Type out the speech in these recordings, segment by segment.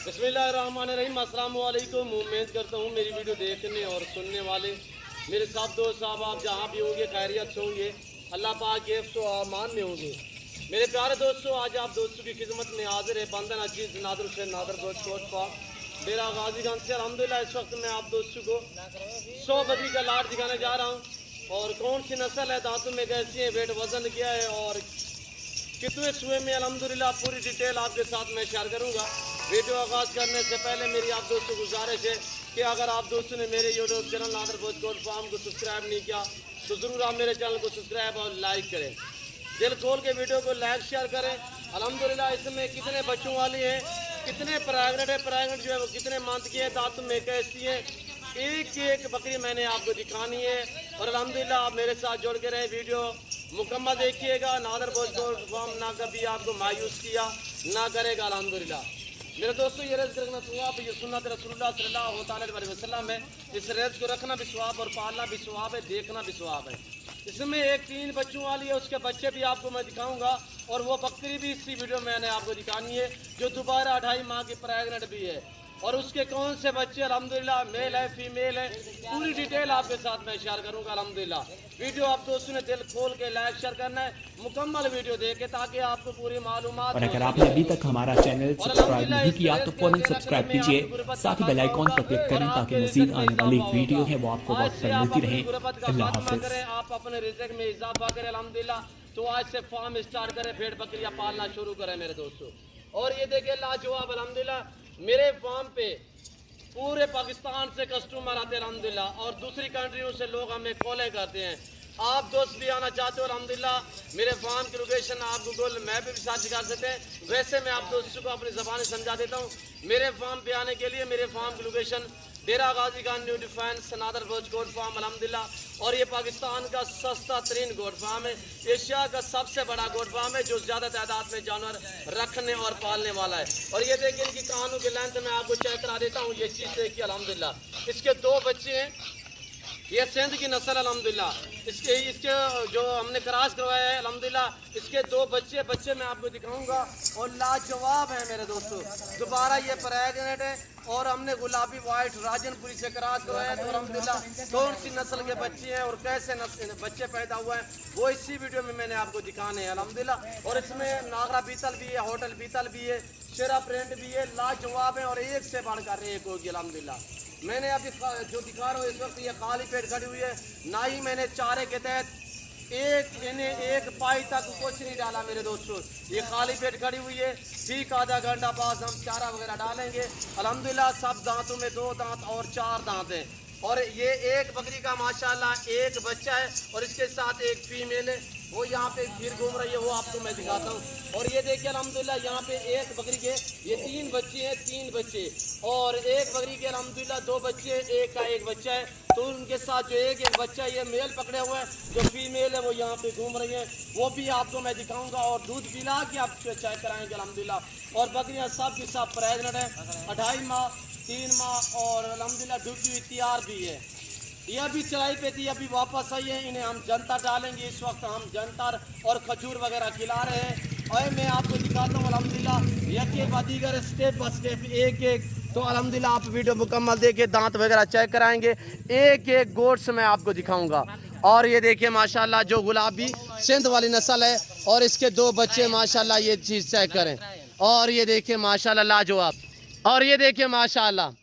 बिस्मिल्लाहिर्रहमानिर्रहीम। अस्सलाम वालेकुम। उम्मीद करता हूँ मेरी वीडियो देखने और सुनने वाले मेरे साथ दोस्त साहब आप जहाँ भी होंगे खैरियत से होंगे, अल्लाह पाक के हिफ्ज़ व अमान में होंगे। मेरे प्यारे दोस्तों, आज आप दोस्तों की खिदमत में हाजिर है बंदन अजीज नादर हुसैन नादर गोश्त पाक मेरा गाजीगंज से। अल्हम्दुलिल्लाह इस वक्त मैं आप दोस्तों को 100 बकरी का लाट दिखाने जा रहा हूँ। और कौन सी नस्ल है, दांतों में कैसी है, वेट वजन क्या है और कितने सुए में, अल्हम्दुलिल्लाह पूरी डिटेल आपके साथ मैं शेयर करूँगा। वीडियो आगाज़ करने से पहले मेरी आप दोस्तों को गुजारिश है कि अगर आप दोस्तों ने मेरे यूट्यूब चैनल नादर गोश्त फार्म को सब्सक्राइब नहीं किया तो ज़रूर आप मेरे चैनल को सब्सक्राइब और लाइक करें। दिल खोल के वीडियो को लाइक शेयर करें। अल्हम्दुलिल्लाह इसमें कितने बच्चों वाली हैं, कितने प्रेग्नेंट है, प्रेग्नेंट जो है वो कितने मंथ की है, दांतों में कैसी है, एक एक बकरी मैंने आपको दिखानी है। और अल्हम्दुलिल्लाह आप मेरे साथ जुड़ के रहे, वीडियो मुकम्मल देखिएगा। नादर गोश्त फार्म ना कभी आपको मायूस किया ना करेगा अल्हम्दुलिल्लाह। मेरे दोस्तों, ये रिज़्क़ रखना सवाब, ये सुन्नत रसूलुल्लाह सल्लल्लाहु अलैहि वसल्लम है। इस रिज़्क़ को रखना भी सवाब और पालना भी सवाब है, देखना भी सवाब है। इसमें एक 3 बच्चों वाली है, उसके बच्चे भी आपको मैं दिखाऊंगा। और वो बकरी भी इसी वीडियो में मैंने आपको दिखानी है जो दोबारा 2.5 माह की प्रेग्नेंट भी है। और उसके कौन से बच्चे अल्हम्दुलिल्लाह मेल है फीमेल है, पूरी डिटेल आपके साथ मैं शेयर करूंगा अल्हम्दुलिल्लाह। वीडियो आप दोस्तों ने दिल खोल के लाइक शेयर करना है, मुकम्मल वीडियो देखे ताकि आपको पूरी मालूमात। और अगर आपने अभी तक हमारा चैनल सब्सक्राइब नहीं किया तो फौरन सब्सक्राइब कीजिए, साथ ही बेल आइकॉन पर क्लिक करें ताकि मजीद आने वाली वीडियो है वो आपको वक्त पर मिलती रहे। अल्लाह हाफ़िज़। आप अपने रिज़्क़ में इजाफा करें अल्हम्दुलिल्लाह। तो आज से फार्म स्टार्ट करें, भेड़ बकरियां पालना शुरू करें मेरे दोस्तों। और ये देखिए लाजवाब अल्हम्दुलिल्लाह, मेरे फार्म पे पूरे पाकिस्तान से कस्टमर आते हैं अल्हम्दुलिल्लाह, और दूसरी कंट्रियों से लोग हमें कॉलें करते हैं। आप दोस्त भी आना चाहते हो अल्हम्दुलिल्लाह, मेरे फार्म की लोकेशन आप गूगल मैप पे भी साथ कर सकते हैं। वैसे मैं आप दोस्तों को अपनी ज़बान समझा देता हूँ। मेरे फार्म पे आने के लिए मेरे फार्म की location Dera Ghazi Khan new defence Nadar गोश्त फार्म अल्हम्दुलिल्लाह। और ये पाकिस्तान का सस्ता तरीन गोट फार्म है, एशिया का सबसे बड़ा गोट फार्म है जो ज़्यादा तादाद में जानवर रखने और पालने वाला है। और ये देखिए इनकी कानों की लेंथ मैं आपको चेक करा देता हूँ। ये चीज़ देखिए अल्हम्दुलिल्लाह, इसके 2 बच्चे हैं। ये सिंध की नस्ल अल्हम्दुलिल्लाह, इसके जो हमने क्रॉस करवाया है अल्हम्दुलिल्लाह। इसके 2 बच्चे मैं आपको दिखाऊंगा और लाजवाब है मेरे दोस्तों। दोबारा ये प्रेग्नेंट है और हमने गुलाबी वाइट राजनपुरी से क्रॉस करवाया है। तो अल्हम्दुलिल्लाह कौन सी नस्ल के बच्चे हैं और कैसे बच्चे पैदा हुए हैं वो इसी वीडियो में मैंने आपको दिखाने हैं अल्हम्दुलिल्लाह। और इसमें नागरा बीतल भी है, होटल बीतल भी है, शेरा प्रिंट भी है, लाजवाब है और एक से बढ़कर एक होगी अल्हम्दुलिल्लाह। मैंने अभी जो दिखा रहा हूँ इस वक्त ये खाली पेट खड़ी हुई है, ना ही मैंने चारे के तहत एक पाई तक कुछ नहीं डाला मेरे दोस्तों। ये खाली पेट खड़ी हुई है, ठीक आधा घंटा बाद हम चारा वगैरह डालेंगे अल्हम्दुलिल्लाह। सब दांतों में 2 दांत और 4 दांत हैं। और ये एक बकरी का माशाल्लाह एक बच्चा है और इसके साथ एक फीमेल है, वो यहाँ पे फिर घूम रही है, वो आपको मैं दिखाता हूँ। और ये देखिए अल्हम्दुलिल्लाह यहाँ पे एक बकरी के ये 3 बच्चे हैं, 3 बच्चे। और एक बकरी के अल्हम्दुलिल्लाह 2 बच्चे, एक का एक बच्चा है। तो उनके साथ जो एक बच्चा ये मेल पकड़े हुए हैं, जो फीमेल है वो यहाँ पे घूम रही है, वो भी आपको मैं दिखाऊंगा। और दूध पिला के आप चेक कराएंगे अल्हम्दुलिल्लाह। और बकरियाँ सब की सब प्रेग्नेंट है, 2.5 माह 3 माह और अल्हम्दुलिल्लाह ड्यूटी हुई तैयार भी है। ये अभी चढ़ाई पे थी, अभी वापस आई है। इन्हें हम जनता डालेंगे, इस वक्त हम जनता और खजूर वगैरह खिला रहे हैं। और मैं आपको दिखाता हूँ अल्हम्दुलिल्लाह एक बाद दीगर स्टेप बाय स्टेप एक एक। तो अल्हम्दुलिल्लाह आप वीडियो मुकम्मल देखिए, दांत वगैरह चेक कराएंगे, एक एक गोट से मैं आपको दिखाऊंगा। और ये देखिए माशाल्लाह जो गुलाबी सिंध वाली नस्ल है और इसके 2 बच्चे माशाल्लाह, ये चीज़ चेक करें। और ये देखिए माशाल्लाह लाजवाब। और ये देखिए माशाल्लाह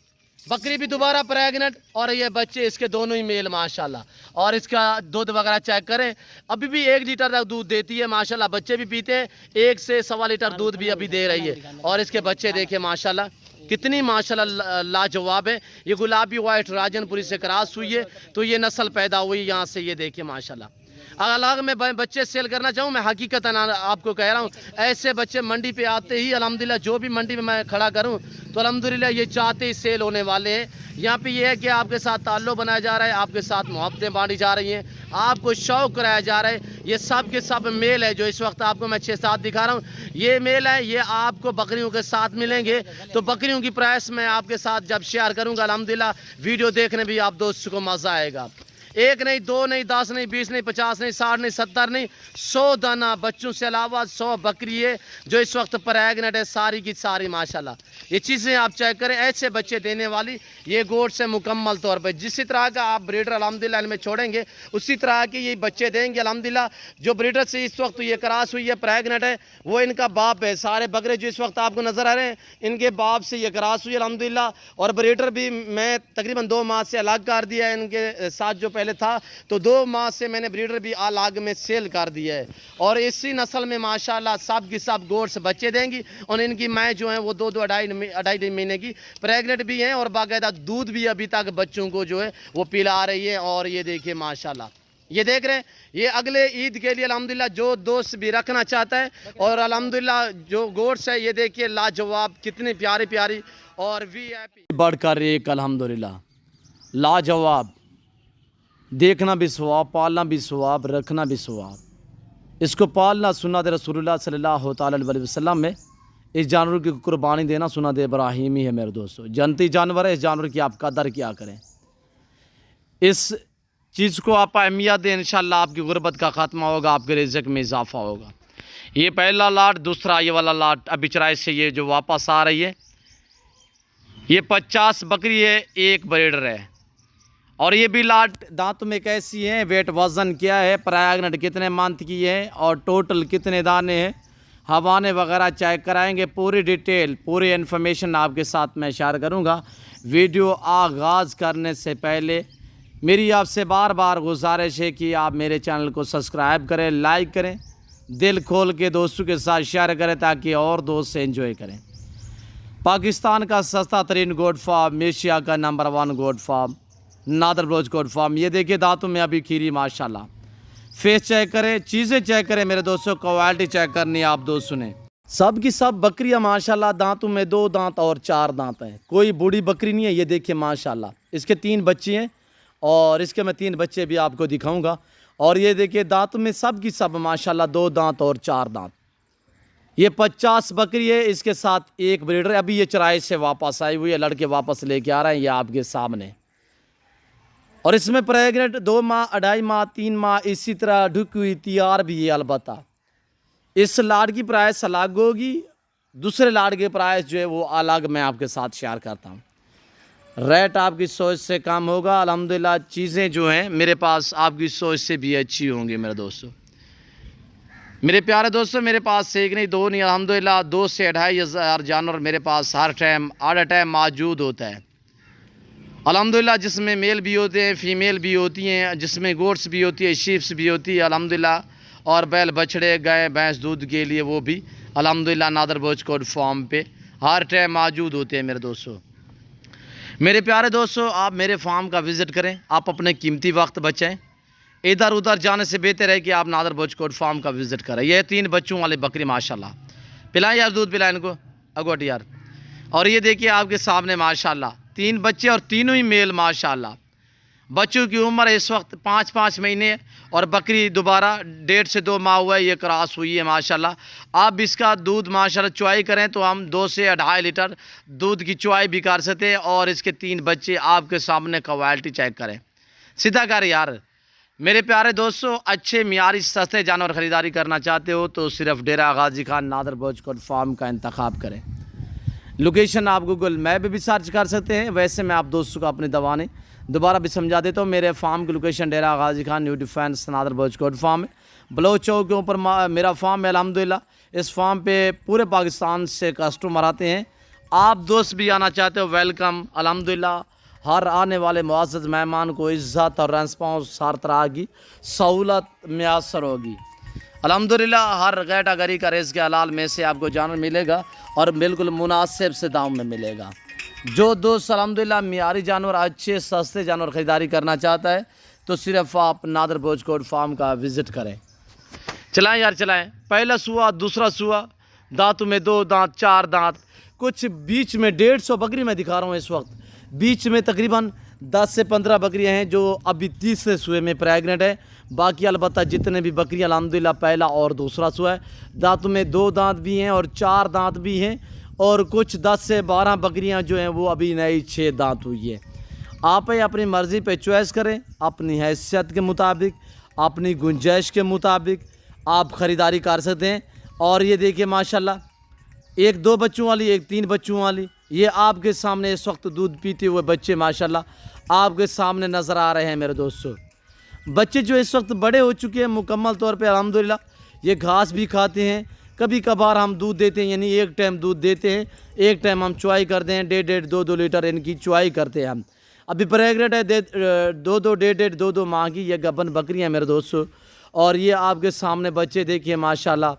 बकरी भी दोबारा प्रेग्नेंट और ये बच्चे इसके दोनों ही मेल माशाल्लाह। और इसका दूध वगैरह चेक करें, अभी भी 1 लीटर तक दूध देती है माशाल्लाह। बच्चे भी पीते हैं, 1 से 1.25 लीटर दूध भी अभी दे रही है। और इसके बच्चे देखिए माशाल्लाह कितनी माशाल्लाह लाजवाब है। ये गुलाबी वाइट राजनपुरी से क्रॉस हुई है, तो ये नस्ल पैदा हुई यहाँ से। ये देखिए माशाल्लाह। अगर मैं बच्चे सेल करना चाहूँ, मैं हकीकतन आपको कह रहा हूँ, ऐसे बच्चे मंडी पे आते ही अल्हम्दुलिल्लाह, जो भी मंडी में मैं खड़ा करूँ तो अल्हम्दुलिल्लाह ये चाहते ही सेल होने वाले हैं। यहाँ पे ये है कि आपके साथ ताल्लुक़ बनाया जा रहा है, आपके साथ मोहब्बतें बांटी जा रही हैं, आपको शौक़ कराया जा रहा है। ये सब के सब मेल है, जो इस वक्त आपको मैं 6-7 दिखा रहा हूँ, ये मेल है। ये आपको बकरियों के साथ मिलेंगे। तो बकरियों की प्राइस मैं आपके साथ जब शेयर करूँगा अल्हम्दुलिल्लाह, वीडियो देखने भी आप दोस्तों को मज़ा आएगा। 1 नहीं, 2 नहीं, 10 नहीं, 20 नहीं, 50 नहीं, 60 नहीं, 70 नहीं, 100 दाना बच्चों से अलावा 100 बकरी है जो इस वक्त प्रेग्नेंट है, सारी की सारी माशाल्लाह। ये चीज़ें आप चेक करें, ऐसे बच्चे देने वाली ये गोट से मुकम्मल तौर पर जिस तरह का आप ब्रीडर अल्हम्दुलिल्लाह इनमें छोड़ेंगे उसी तरह के ये बच्चे देंगे अल्हम्दुलिल्लाह। जो ब्रीडर से इस वक्त ये क्रॉस हुई है, प्रेग्नेंट है, वो इनका बाप है। सारे बकरे जो इस वक्त आपको नजर आ रहे हैं इनके बाप से ये क्रॉस हुई अल्हम्दुलिल्लाह। और ब्रीडर भी मैं तकरीबन 2 माह से अलग कर दिया है इनके साथ जो पहले था, तो 2 माह से मैंने ब्रीडर भी अलग में सेल कर दिया है। और इसी नस्ल में माशाल्लाह सब की सब गोट्स बच्चे देंगी और इनकी माएँ जो हैं वो 2-2 अढ़ाई महीने की प्रेग्नेंट भी हैं और बाकायदा दूध भी अभी तक बच्चों को जो है वो पिला रही है। और ये देखिए माशाल्लाह, ये देख रहे हैं, ये अगले ईद के लिए अल्हम्दुलिल्लाह जो दोस्त भी रखना चाहता है। और अल्हम्दुलिल्लाह जो गोट्स है ये देखिए लाजवाब, कितनी प्यारी प्यारी और VIP बढ़कर एक अल्हम्दुलिल्लाह लाजवाब। देखना भी सवाब, पालना भी सवाब, रखना भी सवाब। इसको पालना सुन्नत रसूलुल्लाह सल्लल्लाहु अलैहि वसल्लम में, इस जानवर की कुर्बानी देना सुन्नत इब्राहीमी है मेरे दोस्तों। जनती जानवर है, इस जानवर की आप कदर क्या करें, इस चीज़ को आप अहमियत दें, इंशाल्लाह आपकी गुर्बत का ख़त्मा होगा, आपके रिज़्क़ में इजाफा होगा। ये पहला लाट, दूसरा ये वाला लाट अभी चराई से ये जो वापस आ रही है, ये 50 बकरी है, 1 ब्रीडर है। और ये भी लाट दांत में कैसी है, वेट वज़न क्या है, प्रेग्नेंट कितने मंथ की है और टोटल कितने दाने हैं, हवाने वगैरह चेक कराएंगे। पूरी डिटेल, पूरी इन्फॉर्मेशन आपके साथ मैं शेयर करूँगा। वीडियो आगाज़ करने से पहले मेरी आपसे बार बार गुजारिश है कि आप मेरे चैनल को सब्सक्राइब करें, लाइक करें, दिल खोल के दोस्तों के साथ शेयर करें ताकि और दोस्त एंजॉय करें। पाकिस्तान का सस्ता तरीन गोट फार्म, एशिया का number 1 goat farm, Nadir Baloch goat farm. ये देखिए दांतों में अभी खीरी माशाल्लाह। फेस चेक करें, चीज़ें चेक करें मेरे दोस्तों, क्वालिटी चेक करनी है आप दोस्त सुने। सब की सब बकरियां माशाल्लाह दांतों में 2 दांत और 4 दांत हैं, कोई बूढ़ी बकरी नहीं है। ये देखिए माशाल्लाह, इसके 3 बच्चे हैं और इसके मैं 3 बच्चे भी आपको दिखाऊंगा। और ये देखिए दांतों में सब की सब माशाल्लाह 2 दांत और 4 दांत। ये 50 बकरी है, इसके साथ 1 ब्रीडर। अभी ये चराई से वापस आई हुई है, लड़के वापस लेके आ रहे हैं, ये आपके सामने। और इसमें प्रेग्नेंट 2 माह, 2.5 माह, 3 माह इसी तरह ढुकी हुई तैयार भी है। अलबत्ता इस लाड़ की प्राइस अलग होगी, दूसरे लाड़ की प्राइस जो है वो अलग मैं आपके साथ शेयर करता हूँ। रेट आपकी सोच से कम होगा अल्हम्दुलिल्लाह। चीज़ें जो हैं मेरे पास आपकी सोच से भी अच्छी होंगी मेरे दोस्तों। मेरे प्यारे दोस्तों, मेरे पास 1 नहीं 2 नहीं अल्हम्दुलिल्लाह 2 से 2.5 हज़ार जानवर मेरे पास हर टाइम ऑल टाइम मौजूद होता है अल्हम्दुलिल्लाह। जिसमें मेल भी होते हैं, फीमेल भी होती हैं, जिसमें गोट्स भी होती है, शीप्स भी होती है अल्हम्दुलिल्लाह। और बैल बछड़े, गाय भैंस दूध के लिए वो भी अल्हम्दुलिल्लाह नादर बलोच गोट फार्म पे हर टाइम मौजूद होते हैं मेरे दोस्तों। मेरे प्यारे दोस्तों, आप मेरे फार्म का विज़िट करें, आप अपने कीमती वक्त बचाएं। इधर उधर जाने से बेहतर है कि आप नादर बलोच गोट फार्म का विज़िट करें। ये 3 बच्चों वाली बकरी माशाल्लाह। पिलाएं यार, दूध पिलाएं इनको अगोट यार। और ये देखिए आपके सामने माशाल्लाह 3 बच्चे और तीनों ही मेल माशाल्लाह। बच्चों की उम्र इस वक्त 5-5 महीने और बकरी दोबारा 1.5 से 2 माह हुआ है, ये क्रॉस हुई है माशाल्लाह। आप इसका दूध माशाल्लाह चुवाई करें तो हम 2 से 2.5 लीटर दूध की चुवाई भी कर सकते हैं। और इसके 3 बच्चे आपके सामने क्वालिटी चेक करें, सीधा कर यार। मेरे प्यारे दोस्तों, अच्छे मियारी सस्ते जानवर ख़रीदारी करना चाहते हो तो सिर्फ डेरा गाजी खान नादर बलोच गोट फार्म का इंतखाब करें। लोकेशन आप गूगल मैप भी सर्च कर सकते हैं। वैसे मैं आप दोस्तों को अपनी दवाने दोबारा भी समझा देता हूँ। मेरे फार्म की location Dera Ghazi Khan new defence Nadir Baloch goat farm है, बलोच चौक के ऊपर मेरा फार्म है अल्हम्दुलिल्लाह। इस फार्म पे पूरे पाकिस्तान से कस्टमर आते हैं। आप दोस्त भी आना चाहते हो, वेलकम अल्हम्दुलिल्लाह। हर आने वाले मुअज़्ज़ज़ मेहमान को इज़्ज़त और रेस्पॉन्स हर तरह की सहूलत मैसर होगी अल्हम्दुलिल्लाह। हर कैटेगरी का रिज़्क़ हलाल में से आपको जानवर मिलेगा और बिल्कुल मुनासिब से दाम में मिलेगा। जो दोस्त अल्हम्दुलिल्लाह मियारी जानवर, अच्छे सस्ते जानवर ख़रीदारी करना चाहता है तो सिर्फ आप नादर बलोच गोट फार्म का विज़िट करें। चलाएं यार चलाएं। पहला सुआ, दूसरा सुआ, दांतों में 2 दांत 4 दांत, कुछ बीच में 150 बकरी मैं दिखा रहा हूँ इस वक्त। बीच में तकरीबन 10 से 15 बकरियां हैं जो अभी 30 सुए में प्रेग्नेंट है। बाकी अलबत्ता जितने भी बकरियां अल्हम्दुलिल्लाह पहला और दूसरा सुआ है। दांतों में 2 दांत भी हैं और 4 दांत भी हैं। और कुछ 10 से 12 बकरियां जो हैं वो अभी नई 6 दांत हुई है। آپ اپنی مرضی پہ چوائس کریں، اپنی حیثیت کے مطابق، اپنی گنجائش کے مطابق آپ خریداری کر سکتے ہیں۔ اور یہ دیکھیے ماشاءاللہ، ایک 2 بچوں والی، ایک 3 بچوں والی، یہ آپ کے سامنے اس وقت دودھ پیتے ہوئے بچے ماشاءاللہ آپ کے سامنے نظر آ رہے ہیں میرے دوستو۔ بچے جو اس وقت بڑے ہو چکے ہیں مکمل طور پہ الحمدللہ، یہ گھاس بھی کھاتے ہیں، کبھی کبھار ہم دودھ دیتے ہیں، یعنی ایک ٹائم دودھ دیتے ہیں، ایک ٹائم ہم چوائی کرتے ہیں، 1.5 2 لیٹر ان کی چوائی کرتے ہیں ہم۔ ابھی پریگننٹ ہے 2 ماہ کی یہ گبن بکریاں میرے دوستو، اور یہ آپ کے سامنے بچے دیکھیے ماشاءاللہ۔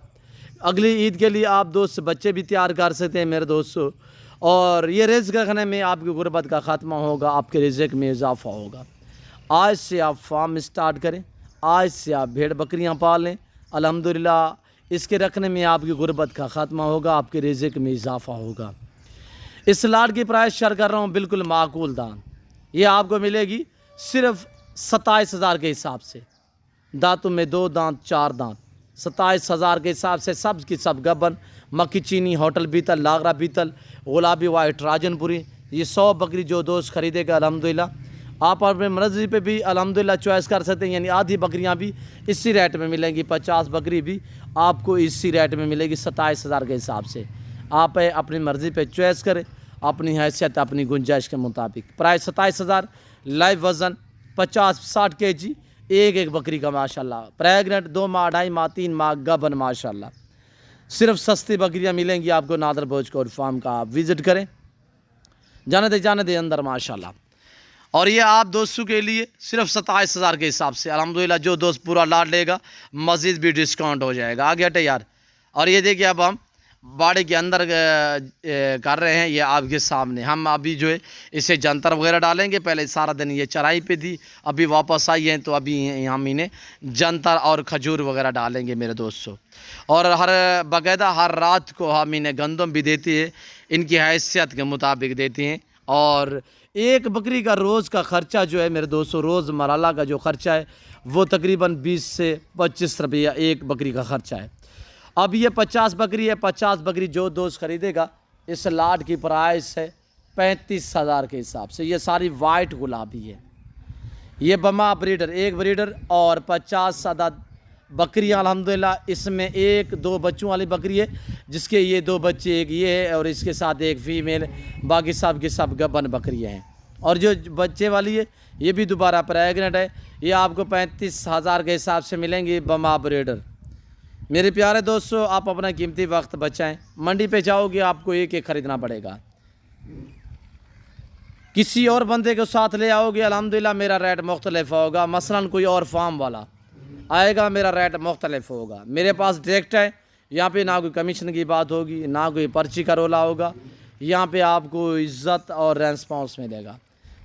اگلی عید کے لیے آپ دوست بچے بھی تیار کر سکتے ہیں میرے دوستو، اور یہ رزق رکھنے میں آپ کی غربت کا خاتمہ ہوگا، آپ کے رزق میں اضافہ ہوگا۔ آج سے آپ فارم اسٹارٹ کریں، آج سے آپ بھیڑ بکریاں پالیں، الحمدللہ اس کے رکھنے میں آپ کی غربت کا خاتمہ ہوگا، آپ کے رزق میں اضافہ ہوگا۔ اس لاٹ کی پرائس شیئر کر رہا ہوں بالکل معقول دام، یہ آپ کو ملے گی صرف 27,000 کے حساب سے، دانتوں میں 2 دانت 4 دانت، 27,000 کے حساب سے، سب کی سب گبن، مکی چینی، ہوٹل بیتل، لاغرا بیتل، گلابی وائٹ، راجن پوری، یہ 100 بکری جو دوست خریدے گا الحمدللہ آپ اپنے مرضی پہ بھی الحمدللہ چوائس کر سکتے ہیں، یعنی آدھی بکریاں بھی اسی ریٹ میں ملیں گی، 50 بکری بھی آپ کو اسی ریٹ میں ملے گی 27,000 کے حساب سے۔ آپ اپنی مرضی پہ چوائس کریں، اپنی حیثیت اپنی گنجائش کے مطابق۔ پرائس 27,000، لائیو وزن 50-60 kg ایک بکری کا ماشاءاللہ، پریگننٹ 2 ماہ 2.5 ماہ 3 ماہ گبن ماشاءاللہ۔ صرف سستی بکریاں ملیں گی آپ کو نادر بوجھ کوٹ فارم کا، آپ وزٹ کریں، جانے دے اندر ماشاءاللہ۔ اور یہ آپ دوستوں کے لیے صرف 27,000 کے حساب سے الحمدللہ، جو دوست پورا لاٹ لے گا مزید بھی ڈسکاؤنٹ ہو جائے گا۔ آگے ہٹے یار۔ اور یہ دیکھیے اب ہم باڑے کے اندر کر رہے ہیں، یہ آپ کے سامنے ہم ابھی جو ہے اسے جنتر وغیرہ ڈالیں گے، پہلے سارا دن یہ چرائی پہ تھی، ابھی واپس آئی ہیں تو ابھی ہم انہیں جنتر اور کھجور وغیرہ ڈالیں گے میرے دوستوں۔ اور باقاعدہ ہر رات کو ہم انہیں گندم بھی دیتے ہیں، ان کی حیثیت کے مطابق دیتے ہیں۔ اور ایک بکری کا روز کا خرچہ جو ہے میرے دوستوں، روز مرالہ کا جو خرچہ ہے وہ تقریباً 20 سے 25 روپیہ ایک بکری کا خرچہ ہے۔ اب یہ 50 بکری ہے، 50 بکری جو دوست خریدے گا اس لاٹ کی پرائس ہے 35,000 کے حساب سے۔ یہ ساری وائٹ گلابی ہے، یہ بما بریڈر، ایک بریڈر اور 50 عدد بکریاں الحمدللہ، اس میں 1-2 بچوں والی بکری ہے جس کے یہ 2 بچے، ایک یہ ہے اور اس کے ساتھ ایک فیمیل، باقی سب کے سب گبن بکریاں ہیں۔ اور جو بچے والی ہے یہ بھی دوبارہ پریگننٹ ہے، یہ آپ کو 35,000 کے حساب سے ملیں گی بما بریڈر۔ میرے پیارے دوستو، آپ اپنا قیمتی وقت بچائیں، منڈی پہ جاؤ گے آپ کو ایک خریدنا پڑے گا، کسی اور بندے کو ساتھ لے آؤ گے الحمدللہ میرا ریٹ مختلف ہوگا، مثلاً کوئی اور فارم والا آئے گا میرا ریٹ مختلف ہوگا۔ میرے پاس ڈائریکٹ ہے، یہاں پہ نہ کوئی کمیشن کی بات ہوگی، نہ کوئی پرچی کا رولا ہوگا، یہاں پہ آپ کو عزت اور ریسپانس ملے گا۔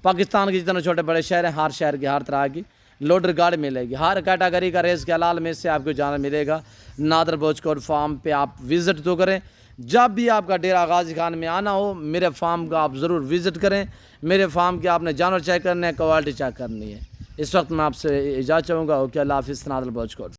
پاکستان کے جتنے چھوٹے بڑے شہر ہیں، ہر شہر کی ہر طرح کی لوڈر گاڑی ملے گی، ہر کیٹاگری کا ریس کے حلال میں سے آپ کو جانا ملے گا۔ نادر بوجھ کوٹ فارم پہ آپ وزٹ تو کریں، جب بھی آپ کا ڈیرہ غازی خان میں آنا ہو میرے فارم کا آپ ضرور وزٹ کریں۔ میرے فارم کے آپ نے جانور چیک کرنے ہیں، کوالٹی چیک کرنی ہے۔ اس وقت میں آپ سے اجازت چاہوں گا، اوکے، اللہ حافظ، نادر بوجھ کوٹ۔